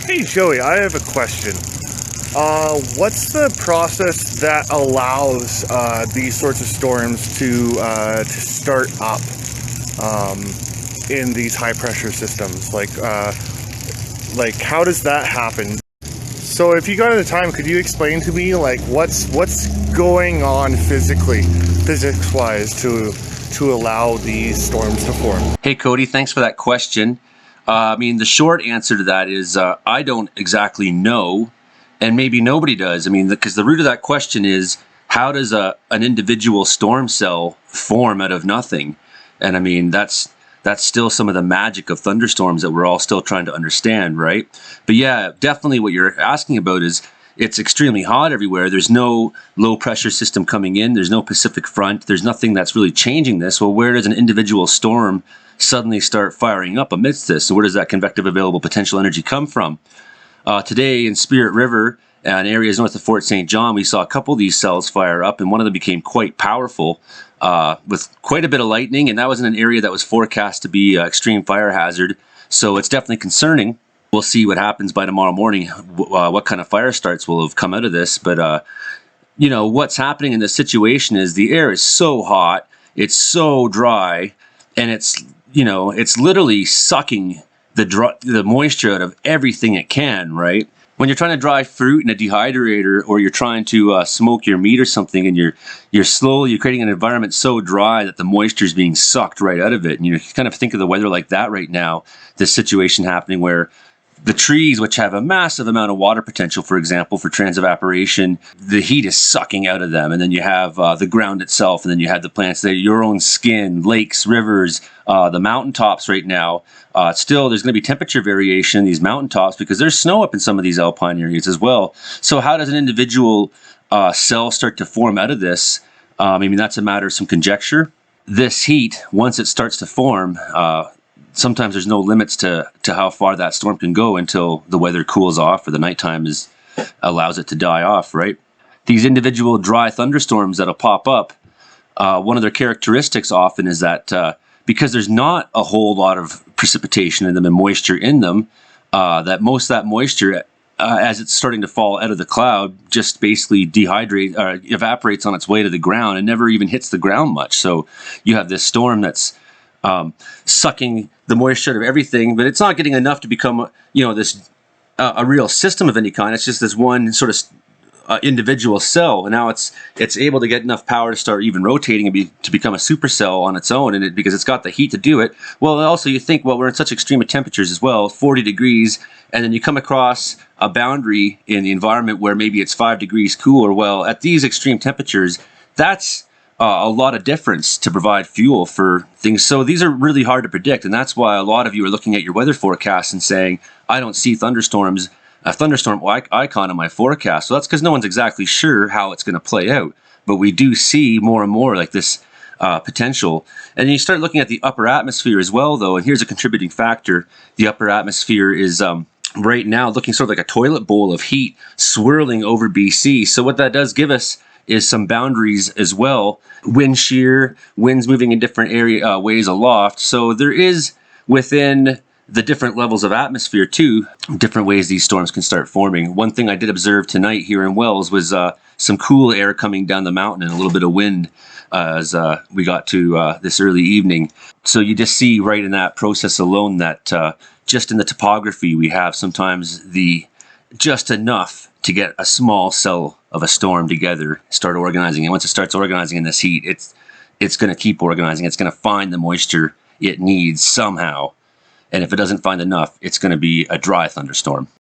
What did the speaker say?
Hey Joey, I have a question. What's the process that allows these sorts of storms to start up in these high pressure systems? Like how does that happen? So if you got the time, could you explain to me like what's going on physics-wise to allow these storms to form? Hey Cody, thanks for that question. I mean, the short answer to that is I don't exactly know, and maybe nobody does. I mean, because the root of that question is, how does an individual storm cell form out of nothing? And I mean, that's still some of the magic of thunderstorms that we're all still trying to understand, right? But yeah, definitely what you're asking about is, it's extremely hot everywhere. There's no low pressure system coming in. There's no Pacific front. There's nothing that's really changing this. Well, where does an individual storm suddenly start firing up amidst this? So where does that convective available potential energy come from? Today in Spirit River and areas north of Fort St. John, we saw a couple of these cells fire up, and one of them became quite powerful with quite a bit of lightning, and that was in an area that was forecast to be extreme fire hazard. So it's definitely concerning. We'll see what happens by tomorrow morning, what kind of fire starts will have come out of this. But, you know, what's happening in this situation is the air is so hot, it's so dry, and it's, you know, it's literally sucking the moisture out of everything it can, right? When you're trying to dry fruit in a dehydrator, or you're trying to smoke your meat or something, and you're creating an environment so dry that the moisture is being sucked right out of it. And you kind of think of the weather like that right now, this situation happening where the trees, which have a massive amount of water potential, for example, for transevaporation, the heat is sucking out of them. And then you have the ground itself, and then you have the plants there, your own skin, lakes, rivers, the mountaintops right now. Still, there's going to be temperature variation in these mountaintops because there's snow up in some of these alpine areas as well. So how does an individual cell start to form out of this? I mean, that's a matter of some conjecture. This heat, once it starts to form, sometimes there's no limits to how far that storm can go until the weather cools off or the nighttime allows it to die off, right? These individual dry thunderstorms that'll pop up, one of their characteristics often is that because there's not a whole lot of precipitation in them and moisture in them, that most of that moisture, as it's starting to fall out of the cloud, just basically evaporates on its way to the ground and never even hits the ground much. So you have this storm that's sucking the moisture out of everything, but it's not getting enough to become, you know, this a real system of any kind. It's just this one sort of individual cell, and now it's able to get enough power to start even rotating and to become a supercell on its own, and because it's got the heat to do it. Well, also you think, well, we're in such extreme temperatures as well, 40 degrees, and then you come across a boundary in the environment where maybe it's 5 degrees cooler. Well, at these extreme temperatures, that's a lot of difference to provide fuel for things. So these are really hard to predict, and that's why a lot of you are looking at your weather forecasts and saying, I don't see thunderstorms, a thunderstorm icon in my forecast. So that's because no one's exactly sure how it's going to play out. But we do see more and more like this potential. And you start looking at the upper atmosphere as well, though, and here's a contributing factor. The upper atmosphere is right now looking sort of like a toilet bowl of heat swirling over BC. So what that does give us is some boundaries as well. Wind shear, winds moving in different ways aloft. So there is, within the different levels of atmosphere too, different ways these storms can start forming. One thing I did observe tonight here in Wells was some cool air coming down the mountain and a little bit of wind as we got to this early evening. So you just see right in that process alone that just in the topography we have sometimes just enough to get a small cell of a storm together, start organizing. And once it starts organizing in this heat, it's going to keep organizing. It's going to find the moisture it needs somehow. And if it doesn't find enough, it's going to be a dry thunderstorm.